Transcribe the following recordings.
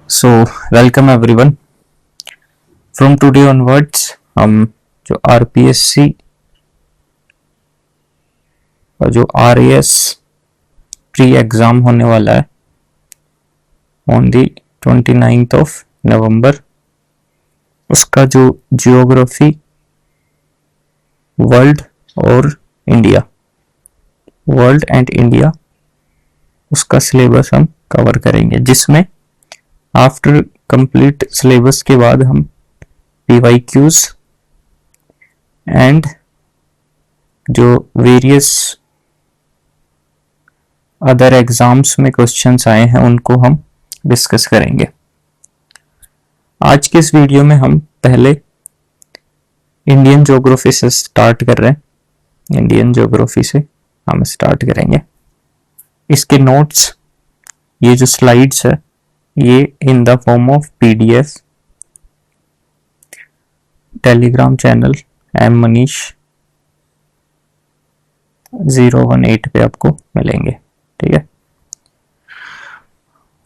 So welcome everyone. From today onwards हम जो RPSC और जो आरएएस प्री एग्ज़ाम होने वाला है on the 29th of November, उसका जो जियोग्राफी वर्ल्ड और इंडिया, वर्ल्ड एंड इंडिया, उसका सिलेबस हम कवर करेंगे, जिसमें आफ्टर कंप्लीट सिलेबस के बाद हम पीवाईक्यूज एंड जो वेरियस अदर एग्जाम्स में क्वेश्चंस आए हैं उनको हम डिस्कस करेंगे। आज के इस वीडियो में हम पहले इंडियन ज्योग्राफी से स्टार्ट कर रहे हैं। इंडियन ज्योग्राफी से हम स्टार्ट करेंगे। इसके नोट्स, ये जो स्लाइड्स है, ये in the form of PDF Telegram channel M Manish 018 पे आपको मिलेंगे। ठीक है,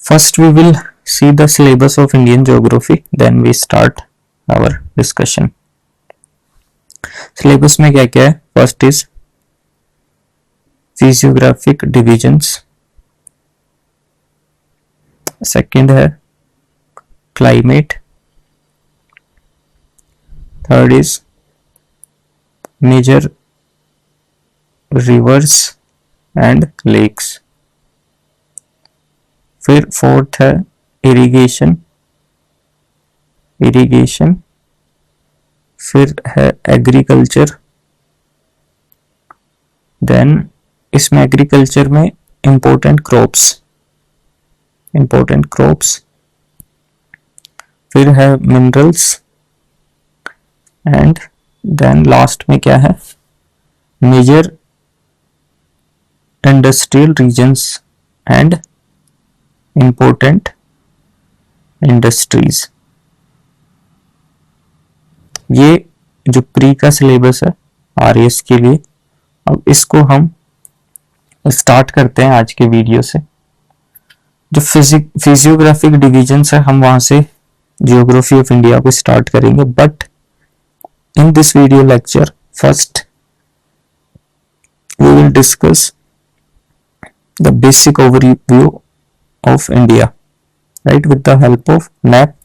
first we will see the syllabus of Indian geography, then we start our discussion. Syllabus में क्या क्या है? First is physiographic divisions, second है climate, third is major rivers and lakes, फिर फोर्थ है इरिगेशन, फिर है एग्रीकल्चर। देन इसमें एग्रीकल्चर में इंपॉर्टेंट क्रॉप्स, फिर है मिनरल्स, एंड देन लास्ट में क्या है? Major industrial regions and important industries. ये जो प्री का सिलेबस है आरएएस के लिए, अब इसको हम स्टार्ट करते हैं आज के वीडियो से। जो फिजियोग्राफिक डिविजन्स है, हम वहां से जियोग्राफी ऑफ इंडिया को स्टार्ट करेंगे, but in this video lecture first we will discuss the basic overview of India, right, with the help of map,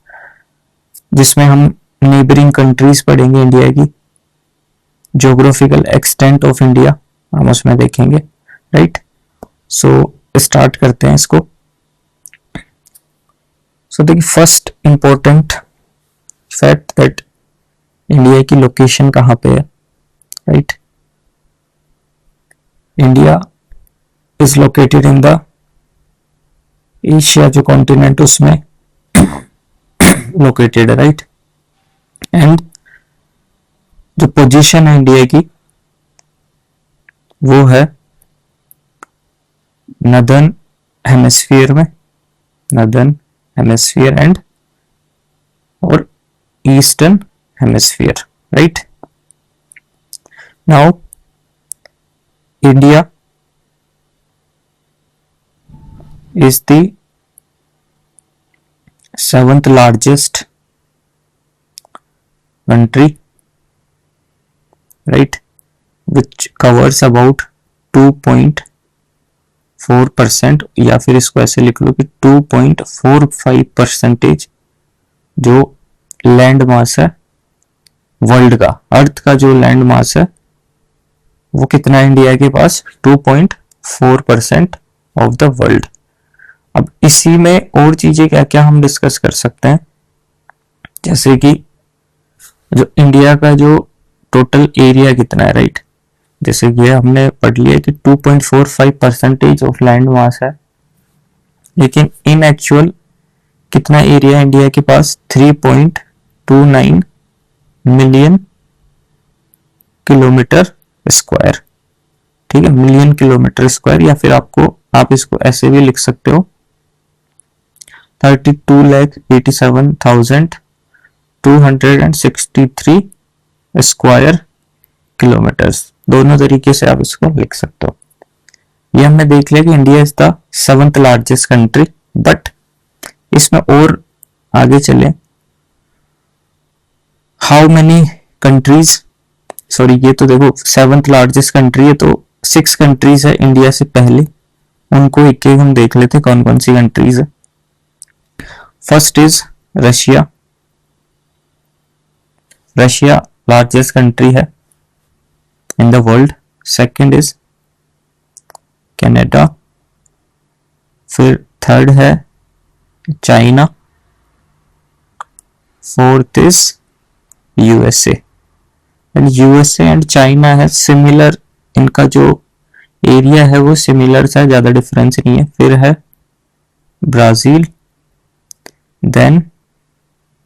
जिसमें हम नेबरिंग कंट्रीज पढ़ेंगे इंडिया की, ज्योग्राफिकल एक्सटेंट ऑफ इंडिया हम उसमें देखेंगे, right. So start करते हैं इसको। सो देखिए, first important fact that India की लोकेशन कहाँ पे है, right. India is located in the Asia, जो कॉन्टिनेंट उसमें लोकेटेड है, राइट। एंड जो पोजीशन है इंडिया की वो है नदर्न हेमिस्फीयर में, नदर्न हेमिस्फीयर एंड और eastern hemisphere, right. Now India is the 7th largest country, right, which covers about 2.4%, या फिर इसको ऐसे लिख लो कि 2.45% जो लैंड मास है वर्ल्ड का, अर्थ का जो लैंड मास है वो कितना है इंडिया के पास? 2.4% ऑफ द वर्ल्ड। अब इसी में और चीजें क्या क्या हम डिस्कस कर सकते हैं, जैसे कि जो इंडिया का जो टोटल एरिया कितना है, राइट। जैसे कि हमने पढ़ लिया कि 2.45% ऑफ लैंड मास है, लेकिन इन एक्चुअल कितना एरिया इंडिया के पास? 3.29 मिलियन किलोमीटर स्क्वायर, ठीक है, मिलियन किलोमीटर स्क्वायर, या फिर आप इसको ऐसे भी लिख सकते हो 32,87,263 स्क्वायर किलोमीटर्स। दोनों तरीके से आप इसको लिख सकते हो। ये हमने देख लिया कि India is the 7th largest country, but इसमें और आगे चले, हाउ मेनी कंट्रीज, सॉरी ये तो देखो 7th लार्जेस्ट कंट्री है, तो 6 कंट्रीज है इंडिया से पहले, उनको एक एक हम देख लेते कौन कौन सी कंट्रीज है। First is Russia, Russia largest country है in the world. Second is Canada, फिर थर्ड है China, fourth is USA. And USA and China है सिमिलर, इनका जो एरिया है वो सिमिलर सा, ज्यादा डिफरेंस नहीं है। फिर है ब्राजील, देन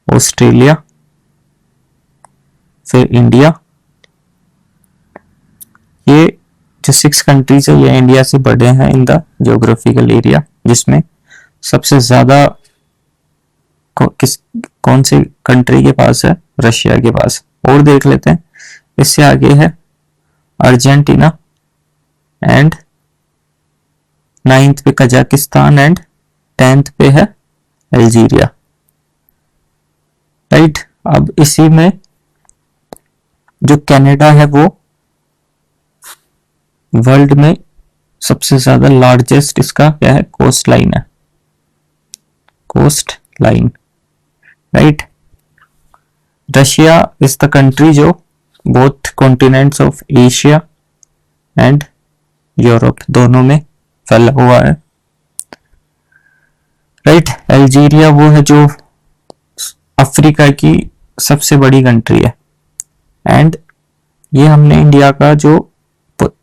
ऑस्ट्रेलिया, फिर इंडिया। ये जो 6 कंट्रीज है ये इंडिया से बड़े हैं इन द ज्योग्राफिकल एरिया, जिसमें सबसे ज्यादा कौन से कंट्री के पास है, रशिया के पास। और देख लेते हैं, इससे आगे है अर्जेंटीना, एंड 9th पे कजाकिस्तान, एंड 10th पे है अल्जीरिया, राइट। अब इसी में जो कनाडा है वो वर्ल्ड में सबसे ज्यादा लार्जेस्ट, इसका क्या है, कोस्ट लाइन है, coast line, right. Russia is the country जो both continents of Asia and Europe दोनों में फैला हुआ है, राइट। अल्जीरिया वो है जो अफ्रीका की सबसे बड़ी कंट्री है। एंड ये हमने इंडिया का जो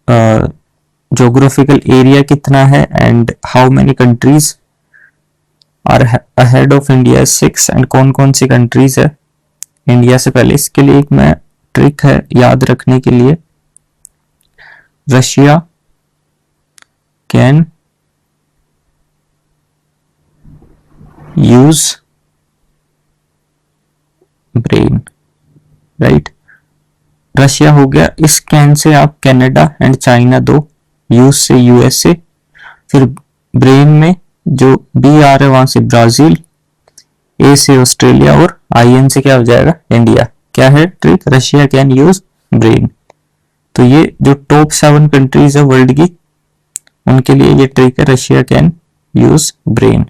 ज्योग्राफिकल एरिया कितना है and how many countries are ahead of India 6, and कौन कौन सी कंट्रीज है इंडिया से पहले, इसके लिए एक मैं ट्रिक है याद रखने के लिए। Russia can use brain, right. Russia हो गया, इस कैन से आप कनाडा एंड चाइना दो, यूज से यूएसए, फिर ब्रेन में जो बी आ रहा है वहां से ब्राजील, ए से ऑस्ट्रेलिया, और आई एन से क्या हो जाएगा, इंडिया। क्या है trick, Russia can use brain. तो ये जो टॉप 7 कंट्रीज है वर्ल्ड की, उनके लिए ये ट्रिक है, रशिया कैन यूज ब्रेन।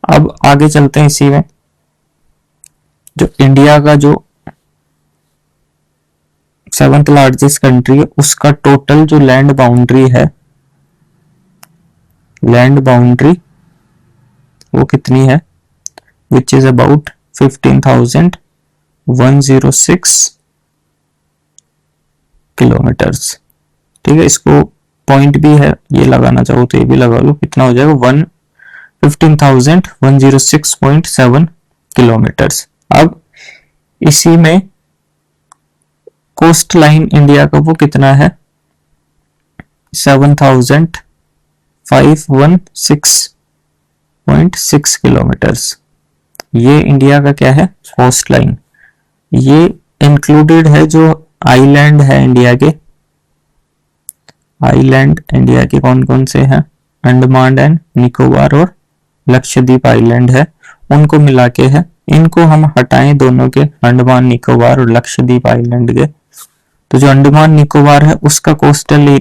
अब आगे चलते हैं, इसी में जो इंडिया का जो 7th लार्जेस्ट कंट्री है उसका टोटल जो लैंड बाउंड्री है, लैंड बाउंड्री वो कितनी है, विच इज अबाउट 15,106 किलोमीटर्स, ठीक है। इसको पॉइंट भी है, ये लगाना चाहो तो ये भी लगा लो, कितना हो जाएगा 15,106.7 किलोमीटर्स। अब इसी में कोस्ट लाइन इंडिया का वो कितना है, 7,516.6 किलोमीटर्स। ये इंडिया का क्या है, कोस्ट लाइन। ये इंक्लूडेड है जो आइलैंड है इंडिया के, आइलैंड इंडिया के कौन कौन से हैं, अंडमान एंड निकोबार और लक्षद्वीप आइलैंड है, उनको मिला के है। इनको हम हटाएं दोनों के, अंडमान निकोबार और लक्षद्वीप आइलैंड के, तो जो अंडमान निकोबार है उसका कोस्टल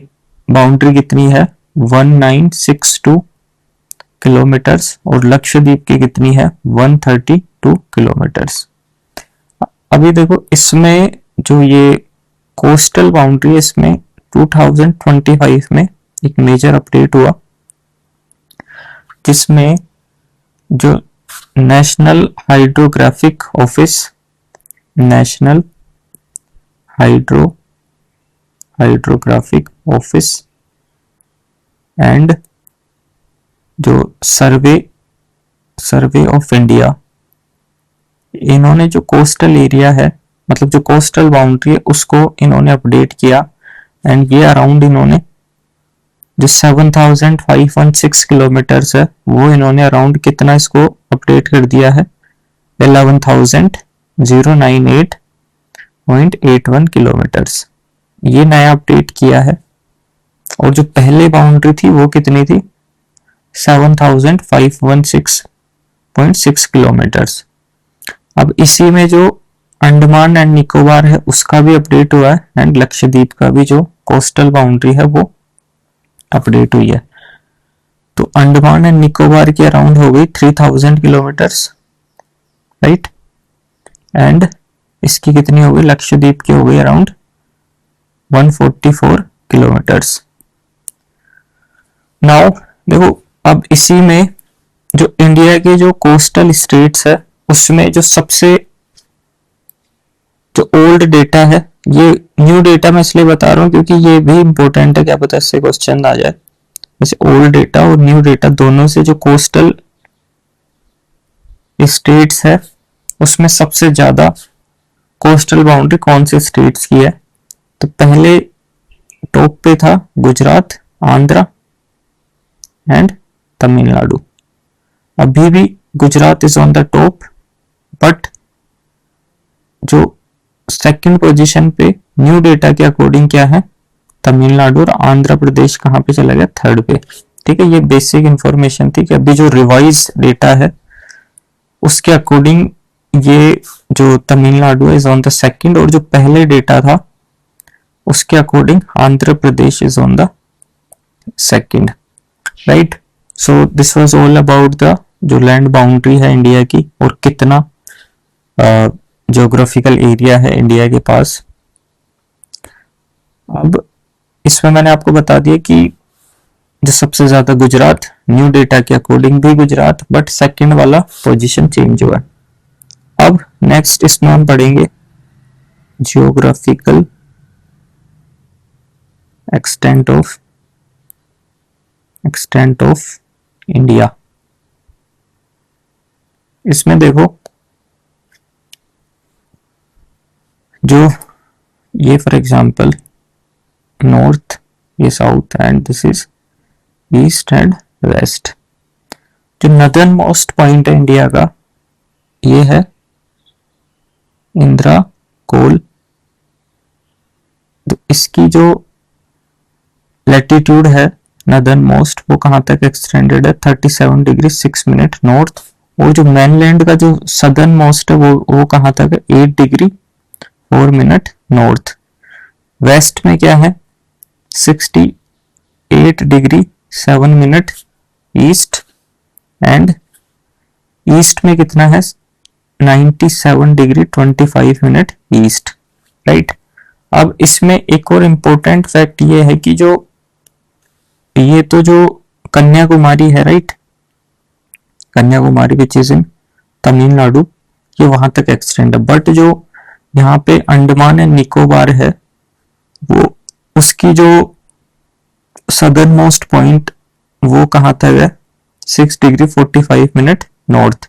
बाउंड्री कितनी है 1962 किलोमीटर्स, और लक्षद्वीप की कितनी है 132 किलोमीटर्स। अभी देखो इसमें जो ये कोस्टल बाउंड्री है, इसमें 2025 में एक मेजर अपडेट हुआ, जिसमें जो national hydrographic office, national hydrographic office and जो सर्वे ऑफ इंडिया, इन्होंने जो कोस्टल एरिया है, मतलब जो कोस्टल बाउंड्री है उसको इन्होंने अपडेट किया। एंड ये अराउंड इन्होंने जो 7,516 किलोमीटर्स है वो इन्होंने अराउंड कितना इसको अपडेट कर दिया है 11,098.81 किलोमीटर्स, ये नया अपडेट किया है। और जो पहले बाउंड्री थी वो कितनी थी 7,516.6 किलोमीटर्स, अब इसी में जो अंडमान एंड निकोबार है उसका भी अपडेट हुआ है एंड लक्षद्वीप का भी जो कोस्टल बाउंड्री है वो अपडेट हुई है। तो अंडमान एंड निकोबार की अराउंड हो गई 3000 किलोमीटर्स, राइट, एंड इसकी कितनी हो गई, लक्षद्वीप की हो गई अराउंड 144 किलोमीटर्स। नाउ देखो, अब इसी में जो इंडिया के जो कोस्टल स्टेट्स है उसमें जो सबसे जो ओल्ड डेटा है, ये न्यू डेटा मैं इसलिए बता रहा हूँ क्योंकि ये भी इंपॉर्टेंट है, क्या पता इससे क्वेश्चन आ जाए। जैसे ओल्ड डेटा और न्यू डेटा दोनों से जो कोस्टल स्टेट्स है उसमें सबसे ज्यादा कोस्टल बाउंड्री कौन से स्टेट्स की है, तो पहले टॉप पे था गुजरात, आंध्रा एंड तमिलनाडु। अभी भी Gujarat is on the top, but जो सेकंड पोजीशन पे न्यू डेटा के अकॉर्डिंग क्या है, तमिलनाडु, और आंध्र प्रदेश कहां पे चला गया, थर्ड पे। ठीक है, ये बेसिक इंफॉर्मेशन थी कि अभी जो रिवाइज डेटा है उसके अकॉर्डिंग ये जो Tamil Nadu is on the second, और जो पहले डेटा था उसके according Andhra Pradesh is on the second, right. So this was all about the जो लैंड बाउंड्री है इंडिया की और कितना ज्योग्राफिकल एरिया है इंडिया के पास। अब इसमें मैंने आपको बता दिया कि जो सबसे ज्यादा गुजरात, न्यू डेटा के अकॉर्डिंग भी गुजरात, बट सेकंड वाला पोजीशन चेंज हुआ है। अब नेक्स्ट इसमें हम पढ़ेंगे जियोग्राफिकल एक्सटेंट ऑफ इंडिया। इसमें देखो जो ये फॉर एग्जांपल नॉर्थ, ये south and this is east and west. जो नदर्न मोस्ट पॉइंट है इंडिया का ये है इंदिरा कोल। तो इसकी जो लैटिट्यूड है नदर्न मोस्ट वो कहां तक एक्सटेंडेड है, 37 डिग्री 6 मिनट नॉर्थ। और जो मेनलैंड का जो सदर्न मोस्ट है वो कहां तक है, 8 डिग्री 4 मिनट नॉर्थ। वेस्ट में क्या है, 68 degree 7 minute east, and east में कितना है, 97 डिग्री 25 मिनट ईस्ट, राइट। अब इसमें एक और इम्पोर्टेंट फैक्ट ये है कि जो ये तो जो कन्याकुमारी है, right, Kanyakumari which is in Tamil Nadu, ये वहां तक एक्सटेंड है। बट जो यहाँ पे अंडमान एंड निकोबार है वो उसकी जो सदर्न मोस्ट पॉइंट वो कहां तक है, 6 डिग्री 45 मिनट नॉर्थ।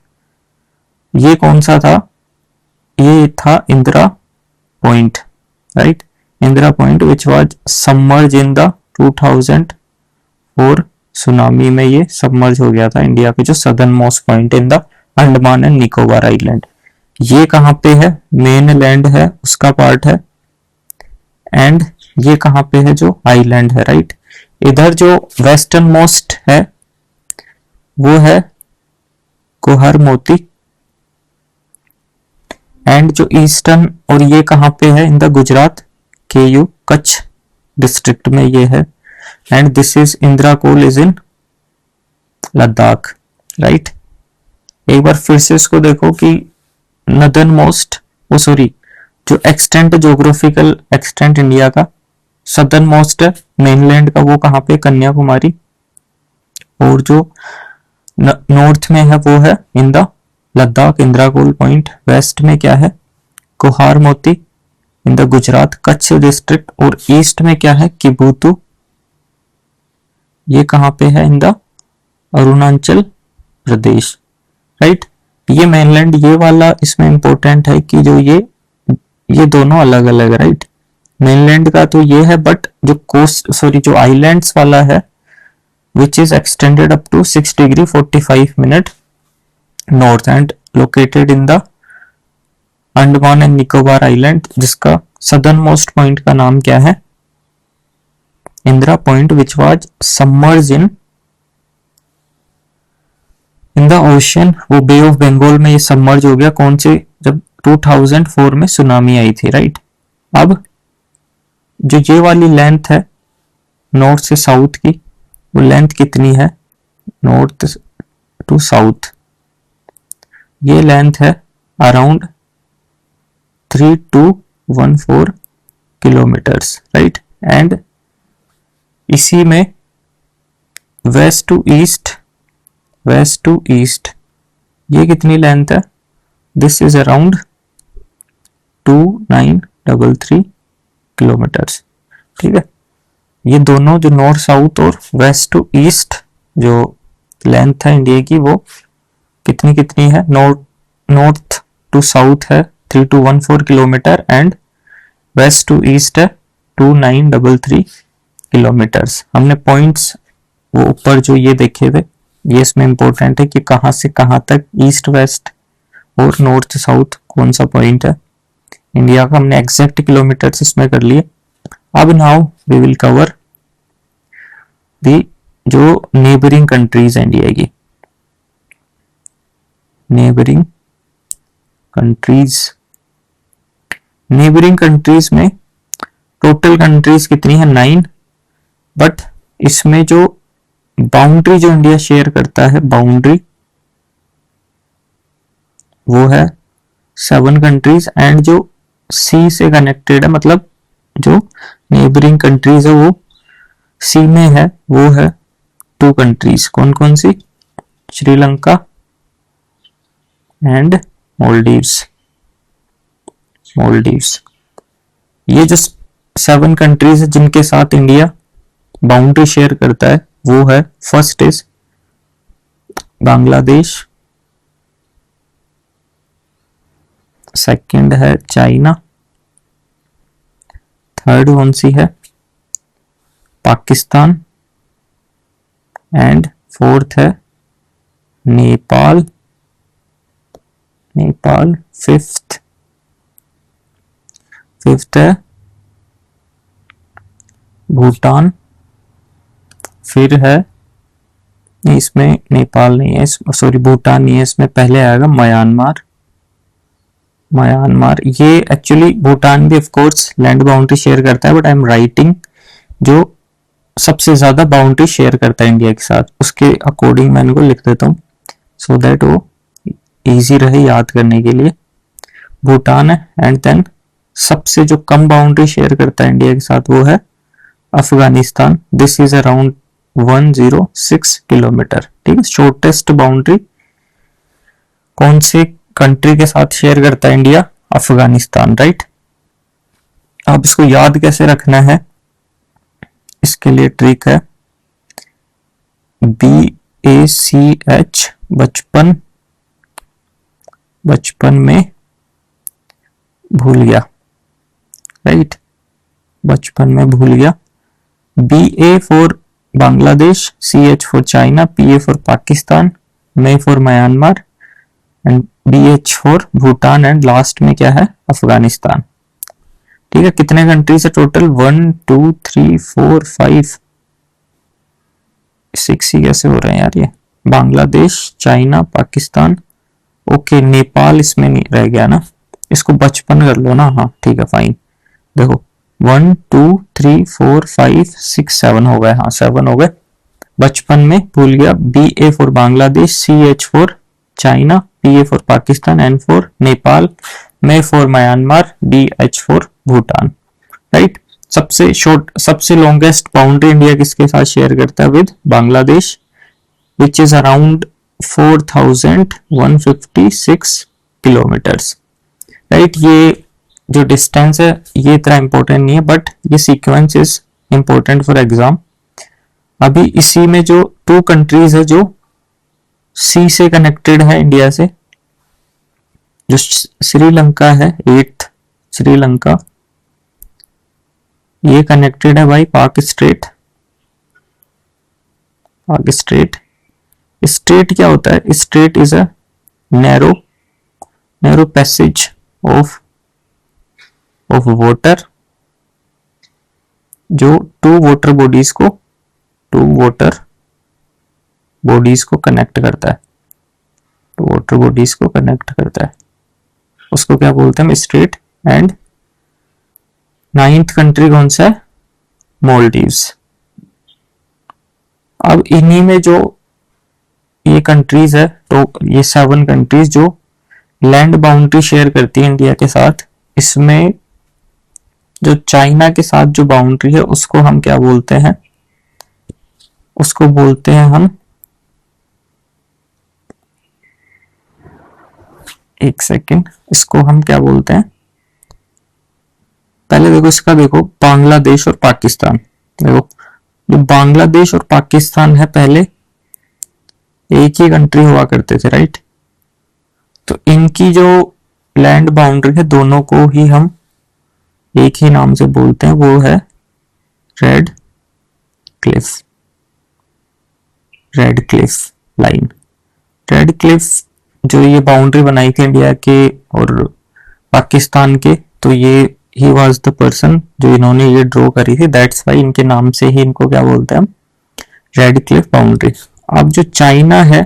ये कौन सा था, ये था Indira point, right, Indira point which was submerge in the 2004 tsunami में ये सबमर्ज हो गया था इंडिया के जो southern most point in the Andaman and Nicobar island. ये कहां पे है, मेन लैंड है उसका पार्ट है, एंड ये कहां पे है, जो आइलैंड है, राइट। इधर जो वेस्टर्न मोस्ट है वो है कोहर मोती, एंड जो ईस्टर्न, और ये कहां पे है, इन द गुजरात केयू कच्छ डिस्ट्रिक्ट में ये है, and this is Indira col is in Ladakh, right. एक बार फिर से इसको देखो कि नदर्न मोस्ट, वो सॉरी जो एक्सटेंट, ज्योग्राफिकल एक्सटेंट इंडिया का सदर्न मोस्ट है मेनलैंड का वो कहां पे, कन्याकुमारी, और जो नॉर्थ में है वो है in the Ladakh Indira col point. West में क्या है, Guhar Moti in the Gujarat Kutch district, और ईस्ट में क्या है, किबुतु, ये कहां पे है, in the Arunachal Pradesh, right. ये मेनलैंड ये वाला इसमें इंपॉर्टेंट है कि जो ये दोनों अलग अलग है, राइट। मेनलैंड का तो ये है, बट जो कोस्ट सॉरी जो आइलैंड्स वाला है which is extended up to 6 degree 45 minute north and located in the Andaman and Nicobar island, जिसका सदर्न मोस्ट पॉइंट का नाम क्या है, Indira point, which was submerge in in the ocean, वो बे ऑफ बंगाल में ये सबमर्ज हो गया। कौन से? जब 2004 में सुनामी आई थी, राइट। अब जो ये वाली लेंथ है नॉर्थ से साउथ की, वो लेंथ कितनी है नॉर्थ टू साउथ? ये लेंथ है अराउंड 3214 किलोमीटर्स, राइट। एंड इसी में वेस्ट टू ईस्ट ये कितनी लेंथ है? दिस इज अराउंड 2933 किलोमीटर्स, ठीक है। ये दोनों जो नॉर्थ साउथ और वेस्ट टू ईस्ट जो लेंथ है इंडिया की, वो कितनी कितनी है? नॉर्थ टू साउथ है 3214 kilometre and west to east है 2933 किलोमीटर्स। हमने पॉइंट्स वो ऊपर जो ये देखे थे, ये इसमें इंपॉर्टेंट है कि कहां से कहां तक ईस्ट वेस्ट और नॉर्थ साउथ कौन सा पॉइंट है इंडिया का। हमने एग्जैक्ट किलोमीटर्स इसमें कर लिए। अब now we will cover the जो नेबरिंग कंट्रीज है इंडिया की। नेबरिंग कंट्रीज में टोटल कंट्रीज कितनी है? 9। बट इसमें जो बाउंड्री जो इंडिया शेयर करता है, बाउंड्री वो है 7 कंट्रीज। एंड जो सी से कनेक्टेड है, मतलब जो नेबरिंग कंट्रीज है वो सी में है, वो है 2 कंट्रीज। कौन कौन सी? श्रीलंका एंड मोल्डीव्स। ये जो 7 कंट्रीज है जिनके साथ इंडिया बाउंड्री शेयर करता है, वो है, फर्स्ट इज बांग्लादेश, सेकंड है चाइना, थर्ड कौन सी है? पाकिस्तान, एंड फोर्थ है नेपाल। फिफ्थ है भूटान। फिर है, नहीं इसमें नेपाल नहीं है, सॉरी भूटान नहीं है, इसमें पहले आएगा म्यांमार। ये एक्चुअली भूटान भी of course land boundary share करता है, बट आई एम राइटिंग जो सबसे ज्यादा बाउंड्री शेयर करता है इंडिया के साथ, उसके अकॉर्डिंग मैं इनको लिख देता हूँ सो दैट वो इजी रहे याद करने के लिए। भूटान है, एंड देन सबसे जो कम बाउंड्री शेयर करता है इंडिया के साथ वो है Afghanistan. This is around 106 kilometre, ठीक है। शॉर्टेस्ट बाउंड्री कौन से कंट्री के साथ शेयर करता है इंडिया? अफगानिस्तान, राइट। अब इसको याद कैसे रखना है, इसके लिए ट्रिक है BACH, बचपन में भूल गया, राइट। बचपन में भूल गया। BA for Bangladesh, CH for China, PA for Pakistan, M for Myanmar and BH for Bhutan, and last में क्या है? अफगानिस्तान, ठीक है। कितने कंट्रीज है टोटल? 1 2 3 4 5 6 ही कैसे हो रहे हैं यार ये? बांग्लादेश, चाइना, पाकिस्तान, ओके नेपाल इसमें नहीं रह गया ना, इसको बचपन कर लो ना। हाँ ठीक है, फाइन। देखो 1 2 3 4 5 6 7 हो गए, हाँ 7 हो गए। बचपन में भूल गया। BA for Bangladesh, CH for China, PA for Pakistan, N for Nepal, M for Myanmar, DH for Bhutan, right. सबसे लॉन्गेस्ट बाउंड्री इंडिया किसके साथ शेयर करता है? With Bangladesh, which is around 4156 kilometres, right. ये जो डिस्टेंस है ये इतना इंपॉर्टेंट नहीं है, बट ये sequence is important for exam. अभी इसी में जो 2 कंट्रीज है जो सी से कनेक्टेड है इंडिया से, जो श्रीलंका है 8th श्रीलंका, ये कनेक्टेड है बाय पाक स्ट्रेट। स्ट्रेट क्या होता है? Straight is a narrow passage of water, जो टू वाटर बॉडीज को कनेक्ट करता है, वाटर बॉडीज को कनेक्ट करता है, उसको क्या बोलते हैं हम, स्ट्रेट। एंड 9th कंट्री कौन सा है, मालदीव्स। अब इन्हीं में जो ये कंट्रीज है, तो ये 7 कंट्रीज जो लैंड बाउंड्री शेयर करती है इंडिया के साथ, इसमें जो चाइना के साथ जो बाउंड्री है उसको हम क्या बोलते हैं, उसको बोलते हैं हम, एक सेकेंड, इसको हम क्या बोलते हैं, पहले देखो इसका, देखो बांग्लादेश और पाकिस्तान। देखो जो बांग्लादेश और पाकिस्तान है पहले एक ही कंट्री हुआ करते थे, राइट। तो इनकी जो लैंड बाउंड्री है दोनों को ही हम एक ही नाम से बोलते हैं, वो है red Cliff, red Cliff line. Red Cliff जो ये बाउंड्री बनाई थी इंडिया के और पाकिस्तान के, तो ये ही वाज द पर्सन जो इन्होंने ये ड्रॉ करी थी, दैट्स वाई इनके नाम से ही इनको क्या बोलते हैं हम, रेड क्लिफ बाउंड्री। अब जो चाइना है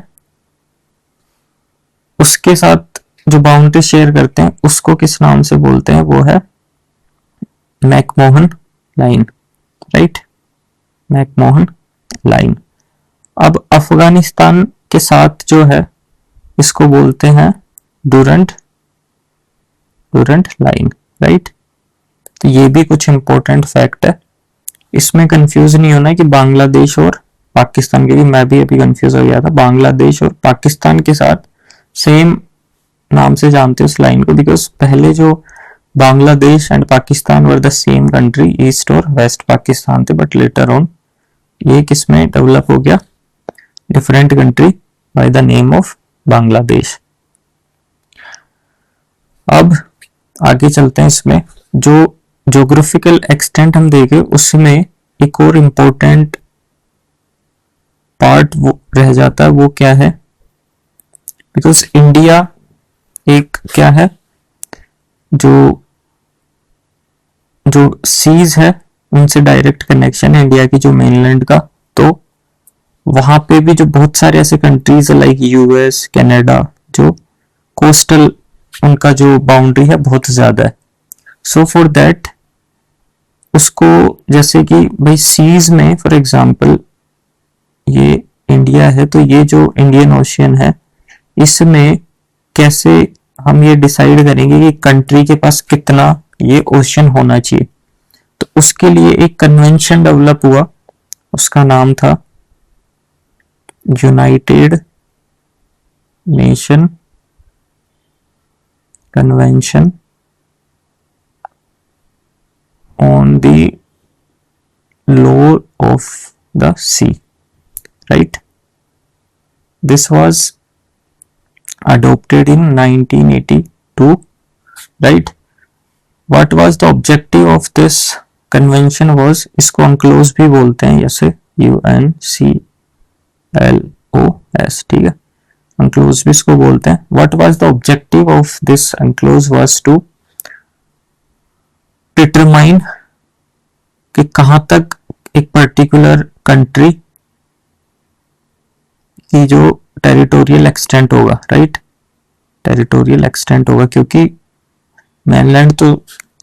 उसके साथ जो बाउंड्री शेयर करते हैं उसको किस नाम से बोलते हैं, वो है McMahon line, right, McMahon line. अब अफगानिस्तान के साथ जो है इसको बोलते हैं डूरंट, डूरंट लाइन, राइट। तो ये भी कुछ इंपॉर्टेंट फैक्ट है, इसमें कंफ्यूज नहीं होना है कि बांग्लादेश और पाकिस्तान, क्योंकि मैं भी अभी कंफ्यूज हो गया था, बांग्लादेश और पाकिस्तान के साथ सेम नाम से जानते हैं उस लाइन को, बिकॉज पहले जो Bangladesh and Pakistan were the same country, east और वेस्ट पाकिस्तान थे, बट लेटर ऑन ये किसमें डेवलप हो गया, different country by the name of Bangladesh. अब आगे चलते हैं, इसमें जो ज्योग्राफिकल एक्सटेंट हम देखें उसमें एक और इम्पोर्टेंट पार्ट वो रह जाता है, वो क्या है, बिकॉज इंडिया एक क्या है, जो जो सीज है उनसे डायरेक्ट कनेक्शन है इंडिया की, जो मेनलैंड का, तो वहां पे भी जो बहुत सारे ऐसे कंट्रीज है लाइक यूएस, कनाडा, जो कोस्टल उनका जो बाउंड्री है बहुत ज्यादा है। सो फॉर दैट उसको, जैसे कि भाई सीज में फॉर एग्जांपल ये इंडिया है, तो ये जो इंडियन ओशियन है इसमें कैसे हम ये डिसाइड करेंगे कि कंट्री के पास कितना ये ओशन होना चाहिए, तो उसके लिए एक कन्वेंशन डेवलप हुआ, उसका नाम था United Nation convention on the law of the sea, right. This was adopted in 1982, right. What was the objective of this convention was, इसको UNCLOS भी बोलते हैं, जैसे UNCLOS, ठीक है, UNCLOS भी इसको बोलते हैं। What was the objective of this UNCLOS was to determine कि कहां तक एक पर्टिकुलर कंट्री की जो टेरिटोरियल एक्सटेंट होगा, राइट, टेरिटोरियल एक्सटेंट होगा, क्योंकि मेनलैंड तो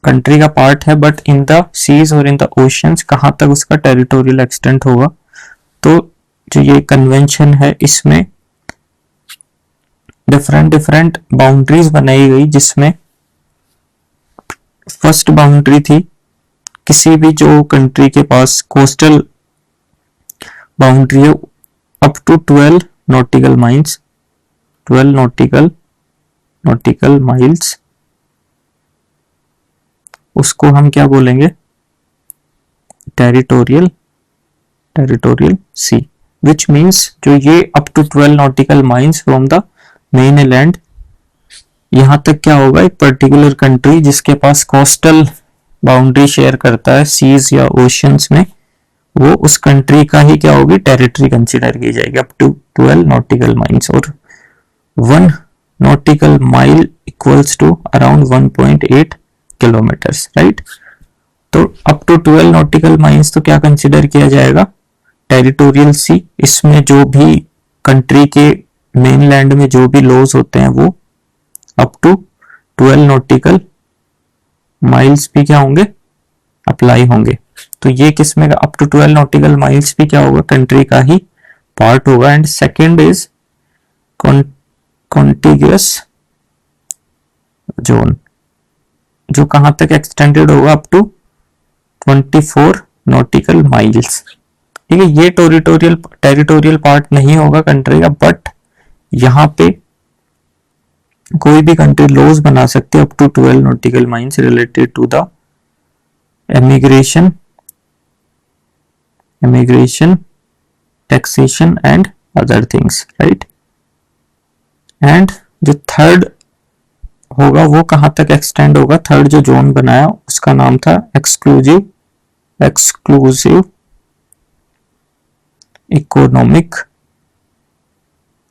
कंट्री का पार्ट है, बट इन द सीज और इन द ओशंस कहां तक उसका टेरिटोरियल एक्सटेंट होगा। तो जो ये कन्वेंशन है इसमें डिफरेंट डिफरेंट बाउंड्रीज बनाई गई, जिसमें फर्स्ट बाउंड्री थी किसी भी जो कंट्री के पास कोस्टल बाउंड्री है up to 12 nautical miles, 12 nautical miles, उसको हम क्या बोलेंगे, टेरिटोरियल सी, विच मीन्स जो ये up to 12 nautical miles from the main land, यहां तक क्या होगा, एक पर्टिकुलर कंट्री जिसके पास कोस्टल बाउंड्री शेयर करता है सीज या ओशियंस में, वो उस कंट्री का ही क्या होगी, टेरिटरी कंसीडर की जाएगी अप टू 12 नॉटिकल माइल्स, और 1 nautical mile equals to around 1.8 kilometres, right. तो अप टू 12 नॉटिकल माइल्स तो क्या कंसीडर किया जाएगा, टेरिटोरियल सी। इसमें जो भी कंट्री के मेनलैंड में जो भी लॉज होते हैं वो अप टू 12 नॉटिकल माइल्स भी क्या होंगे, अप्लाई होंगे। तो ये किसमें अप टू 12 नॉटिकल माइल्स भी क्या होगा, कंट्री का ही पार्ट होगा। And second is contiguous zone, जो कहां तक एक्सटेंडेड होगा, अप टू 24 नॉटिकल माइल्स। ठीक है, ये टेरिटोरियल पार्ट नहीं होगा कंट्री का, बट यहां पे कोई भी कंट्री लॉज बना सकती है up to 12 nautical miles related to the immigration, taxation and other things, right? And जो थर्ड होगा वो कहां तक एक्सटेंड होगा, थर्ड जो जोन बनाया उसका नाम था एक्सक्लूसिव इकोनॉमिक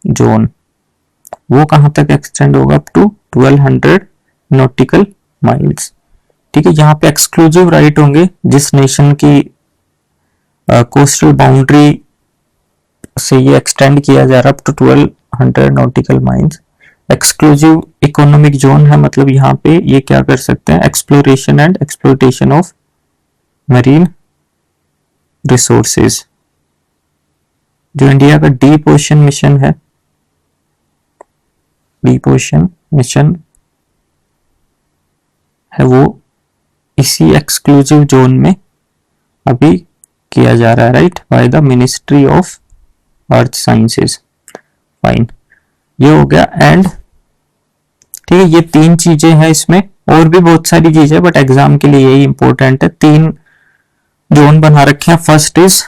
जोन। वो कहां तक एक्सटेंड होगा, अप टू 1200 नॉटिकल माइल्स। ठीक है, यहाँ पे एक्सक्लूसिव राइट होंगे जिस नेशन की कोस्टल बाउंड्री से ये एक्सटेंड किया जा रहा है up to 1200 nautical miles. Exclusive economic zone है, मतलब यहाँ पे ये क्या कर सकते हैं, exploration and exploitation of marine resources. जो इंडिया का डीप ओशन मिशन है, डीप ओशन मिशन है, वो इसी एक्सक्लूसिव जोन में अभी किया जा रहा है, right, by the ministry of earth sciences. Fine, ये हो गया। एंड ठीक है, ये तीन चीजें हैं इसमें, और भी बहुत सारी चीजें, बट एग्जाम के लिए यही इंपॉर्टेंट है। तीन जोन बना रखे हैं। फर्स्ट इज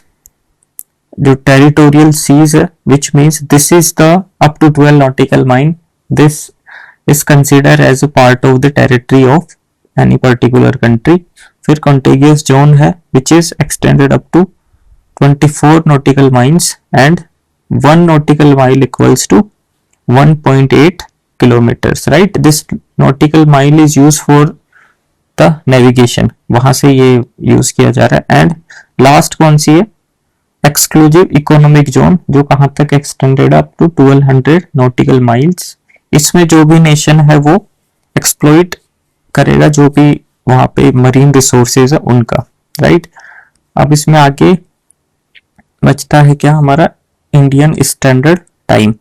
जो टेरिटोरियल सीज है, which means this is the up to 12 nautical mile, this is consider as a part of the territory of any particular country. फिर कॉन्टेगियस जोन है, which is extended up to 24 nautical miles and 1 nautical mile equals to 1.8 kilometres, right. This nautical mile is use for the navigation, वहां से ये use किया जा रहा है। And last कौन सी है, एक्सक्लूसिव इकोनॉमिक जोन, जो कहां तक extended up to 1200 nautical miles. इसमें जो भी नेशन है वो एक्सप्लॉइट करेगा जो भी वहां पे मरीन रिसोर्सेज है उनका, राइट। अब इसमें आगे बचता है क्या हमारा, Indian standard time.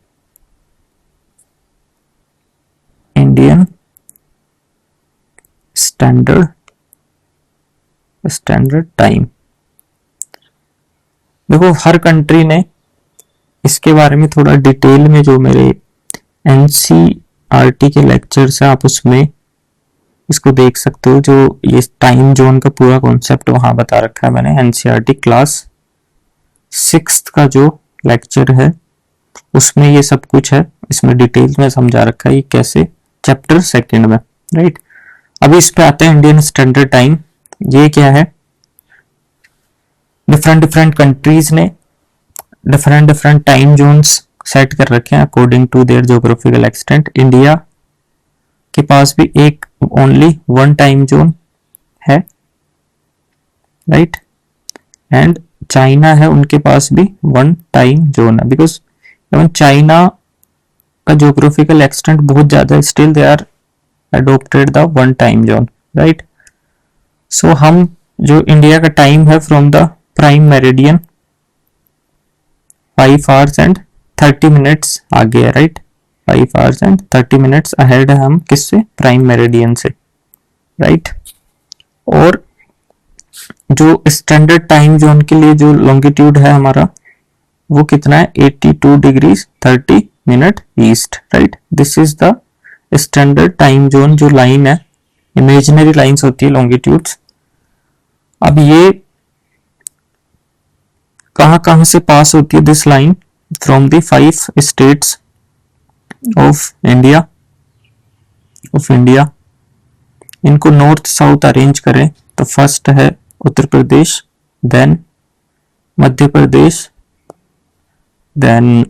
Indian standard time, देखो हर कंट्री ने इसके बारे में थोड़ा डिटेल में, जो मेरे एनसीईआरटी के लेक्चर्स हैं आप उसमें इसको देख सकते हो। जो ये टाइम जोन का पूरा कॉन्सेप्ट वहां बता रखा है मैंने, एनसीईआरटी क्लास 6th का जो लेक्चर है उसमें ये सब कुछ है, इसमें डिटेल्स में समझा रखा है ये कैसे, चैप्टर 2 में, राइट। अभी इस पे आते हैं इंडियन स्टैंडर्ड टाइम। ये क्या है, डिफरेंट कंट्रीज ने डिफरेंट टाइम जोन्स सेट कर रखे हैं according to their geographical extent. India के पास भी एक ओनली 1 टाइम जोन है, राइट। एंड चाइना है, उनके पास भी 1 टाइम जोन है, बिकॉज इवन चाइना का ज्योग्राफिकल एक्सटेंट बहुत ज्यादा है, still they are adopted the 1 time zone, right. So हम जो इंडिया का टाइम है from the prime meridian 5 hours and 30 minutes आगे है, right. 5 hours and 30 minutes ahead है हम किससे, प्राइम मेरिडियन से, राइट। और जो स्टैंडर्ड टाइम जोन के लिए जो लॉन्गिट्यूड है हमारा वो कितना है, 82 degrees 30 minute east, right. This is the standard time zone. जो लाइन है, इमेजिनरी लाइंस होती है लॉन्गिट्यूड्स। अब ये कहां से पास होती है, this line from the 5 states of India. इनको नॉर्थ साउथ अरेंज करें तो फर्स्ट है Uttar Pradesh, then Madhya Pradesh, then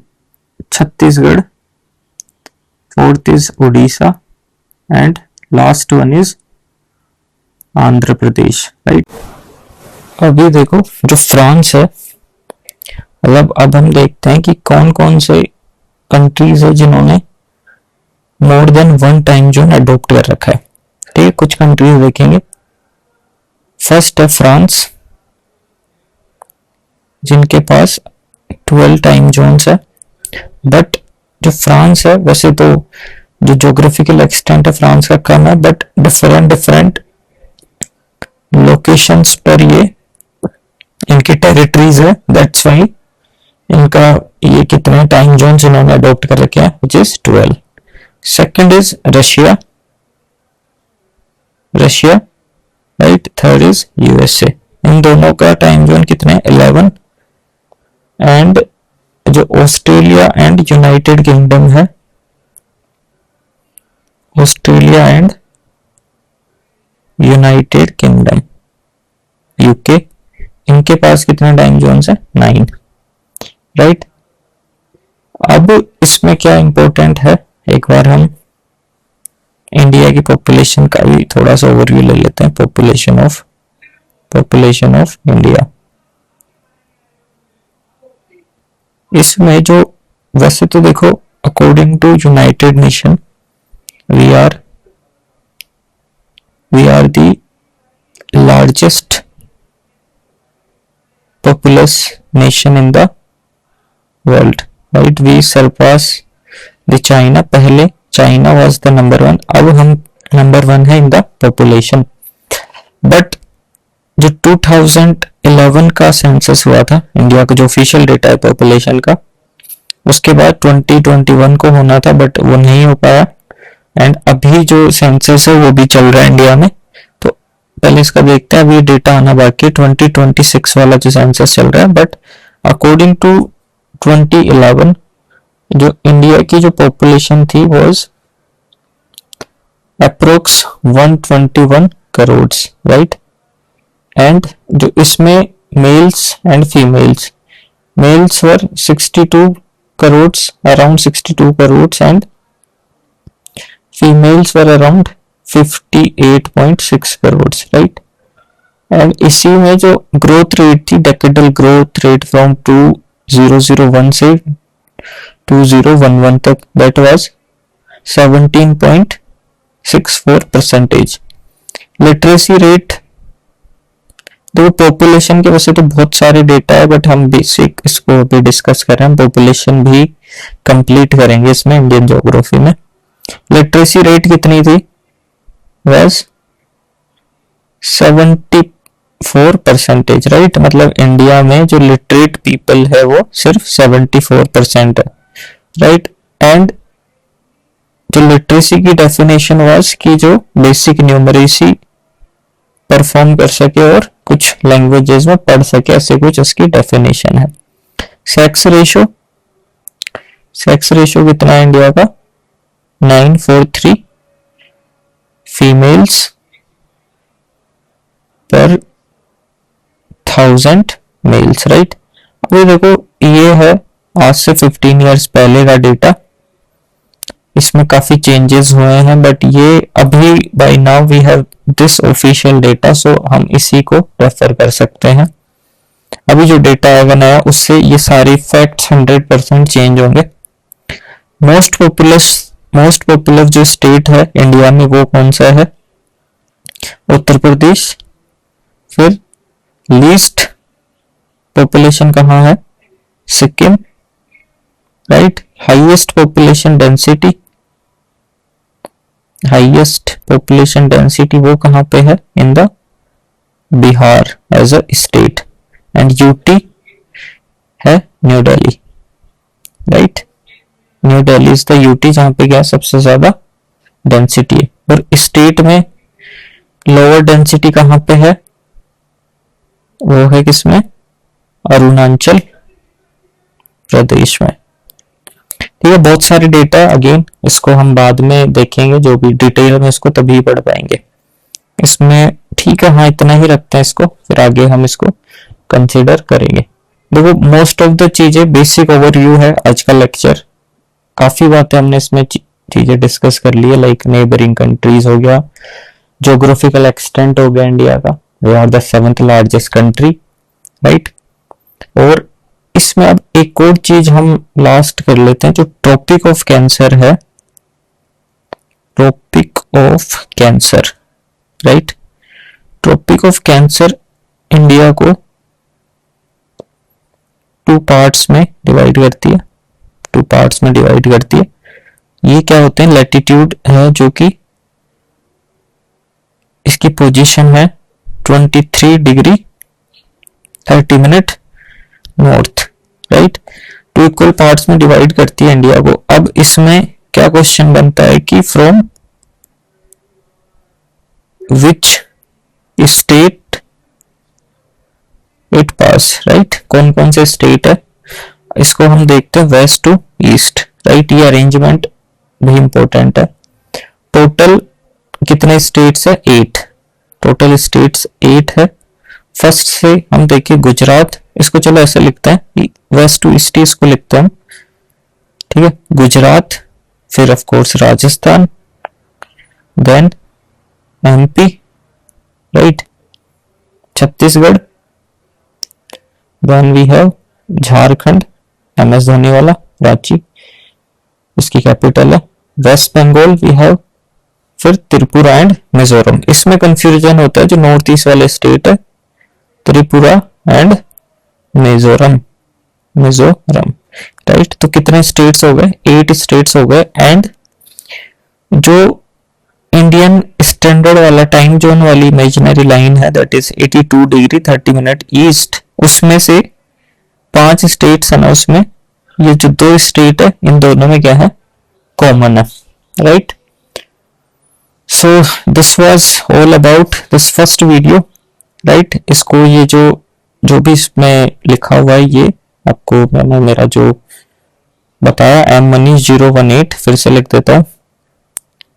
Chhattisgarh, 4th is Orissa and last one is Andhra Pradesh, right. अभी देखो जो फ्रांस है, मतलब अब हम देखते हैं कि कौन कौन से कंट्रीज है जिन्होंने more than one time zone adopt कर रखा है। ठीक है, कुछ कंट्रीज देखेंगे। फर्स्ट है फ्रांस, जिनके पास 12 टाइम जोन्स है। बट जो फ्रांस है, वैसे तो जो ज्योग्राफिकल एक्सटेंट है फ्रांस का कम है, बट डिफरेंट लोकेशंस पर ये इनकी टेरिटरीज है। दैट्स वाई इनका ये कितने टाइम जोन्स इन्होंने अडॉप्ट कर रखे हैं, which is 12। Second is Russia, right. Third is USA. इन दोनों का टाइम जोन कितने, 11। एंड जो ऑस्ट्रेलिया एंड यूनाइटेड किंगडम है, Australia and United Kingdom UK, इनके पास कितने टाइम जोन्स है, 9, राइट। अब इसमें क्या इंपॉर्टेंट है, एक बार हम इंडिया की पॉपुलेशन का भी थोड़ा सा ओवरव्यू ले लेते हैं। पॉपुलेशन ऑफ इंडिया, इसमें जो वैसे तो देखो according to United Nation we are the largest populous nation in the world, right? We surpass the China। पहले China was the number 1, अब हम नंबर 1 है in the population। बट जो 2011 का सेंसस हुआ था इंडिया का, जो ऑफिशियल डेटा है पॉपुलेशन का, उसके बाद 2021 को होना था बट वो नहीं हो पाया। एंड अभी जो सेंसस है वो भी चल रहा है इंडिया में, तो पहले इसका देखते हैं। अभी डेटा आना बाकी, 2026 वाला जो सेंसस चल रहा है। बट अकॉर्डिंग टू 2011 जो इंडिया की जो पॉपुलेशन थी was approx 121 crore, right. And जो इसमें males and females, males were 62 crore, around 62 crore, and females were around 58.6 crore, right. And इसी में जो ग्रोथ रेट थी, डेकेडल ग्रोथ रेट फ्रॉम 2001 से 2011 तक, दैट वाज 17.64%। लिटरेसी रेट, देखो पॉपुलेशन के वैसे तो बहुत सारे डेटा है, बट हम बेसिक इसको अभी डिस्कस कर रहे हैं। पॉपुलेशन भी कंप्लीट करेंगे इसमें इंडियन ज्योग्राफी में। लिटरेसी रेट कितनी थी, वाज 74%, राइट। मतलब इंडिया में जो लिटरेट पीपल है वो सिर्फ 74% है, राइट। एंड जो लिटरेसी की डेफिनेशन वाज कि जो बेसिक न्यूमरेसी परफॉर्म कर सके और कुछ लैंग्वेजेस में पढ़ सके, ऐसे कुछ इसकी डेफिनेशन है। सेक्स रेशो कितना है इंडिया का, 943 फीमेल्स पर 1000 मेल्स, राइट। अभी देखो ये है आज से 15 इयर्स पहले का डेटा, इसमें काफी चेंजेस हुए हैं, बट ये अभी by now we have this official data, so हम इसी को रेफर कर सकते हैं। अभी जो डेटा है बनाया उससे ये सारे फैक्ट्स 100% चेंज होंगे। मोस्ट पॉपुलर जो स्टेट है इंडिया में वो कौन सा है, उत्तर प्रदेश। फिर लीस्ट पॉपुलेशन कहाँ है, Sikkim, right. Highest population density वो कहाँ पे है, in the Bihar as a state. And UT है New Delhi, right. New Delhi is the UT जहां पे क्या सबसे ज्यादा डेंसिटी है। और स्टेट में लोअर डेंसिटी कहां पे है, वो है किसमें, अरुणाचल प्रदेश में। ठीक है, बहुत सारे डेटा, अगेन इसको हम बाद में देखेंगे, जो भी डिटेल में इसको तभी पढ़ पाएंगे इसमें। ठीक है, हाँ इतना ही रखते हैं इसको, फिर आगे हम इसको कंसिडर करेंगे। देखो मोस्ट ऑफ द चीजें बेसिक ओवरव्यू है आज का लेक्चर, काफी बातें हमने इसमें चीजें डिस्कस कर ली है, लाइक नेबरिंग कंट्रीज हो गया, ज्योग्राफिकल एक्सटेंट हो गया इंडिया का, we are the 7th largest country, right. और इसमें अब एक और चीज हम लास्ट कर लेते हैं, जो ट्रॉपिक ऑफ कैंसर है, tropic of cancer, right. Tropic of cancer India को 2 पार्ट्स में डिवाइड करती है, 2 पार्ट्स में डिवाइड करती है। ये क्या होते हैं, लैटिट्यूड है जो कि इसकी पोजीशन है 23 degree 30 minute north, right. 2 equal parts में डिवाइड करती है इंडिया को। अब इसमें क्या क्वेश्चन बनता है कि from which state it pass, right. कौन कौन से स्टेट है, इसको हम देखते हैं वेस्ट टू ईस्ट, राइट। ये अरेंजमेंट भी इंपॉर्टेंट है। टोटल कितने स्टेट्स है, 8, टोटल स्टेट्स 8 है। फर्स्ट से हम देखिए गुजरात, इसको चलो ऐसे लिखते हैं, वेस्ट टू ईस्ट इसको लिखते हैं हम, ठीक है। गुजरात, फिर of course Rajasthan, then MP, right, Chhattisgarh, then we have Jharkhand, MS Dhoni वाला, रांची इसकी कैपिटल है। वेस्ट बंगाल वी हैव, फिर त्रिपुरा एंड मिजोरम। इसमें कंफ्यूजन होता है, जो नॉर्थ ईस्ट वाले स्टेट है, त्रिपुरा एंड मिजोरम, मिजोरम, राइट। तो कितने स्टेट्स हो गए, 8 स्टेट्स हो गए। एंड जो इंडियन स्टैंडर्ड वाला टाइम जोन वाली इमेजिनरी लाइन है, that is 82 degree 30 minute east, उसमें से 5 स्टेट्स है ना, उसमें ये जो 2 स्टेट है, इन दोनों में क्या है, कॉमन है, right. So this was all about this first video, right. इसको ये जो भी इसमें लिखा हुआ है, ये आपको मैंने मेरा जो बताया, एम मनीष 018, फिर से लिख देता हूँ,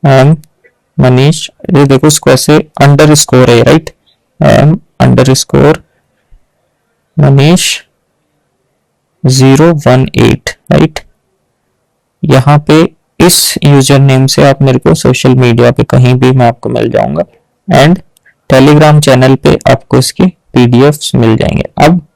एम मनीष, ये देखो इसको ऐसे अंडर स्कोर है, right, M underscore Manish 018, right. यहाँ पे इस यूजर नेम से आप मेरे को सोशल मीडिया पे कहीं भी मैं आपको मिल जाऊंगा। एंड टेलीग्राम चैनल पे आपको इसके PDFs मिल जाएंगे। अब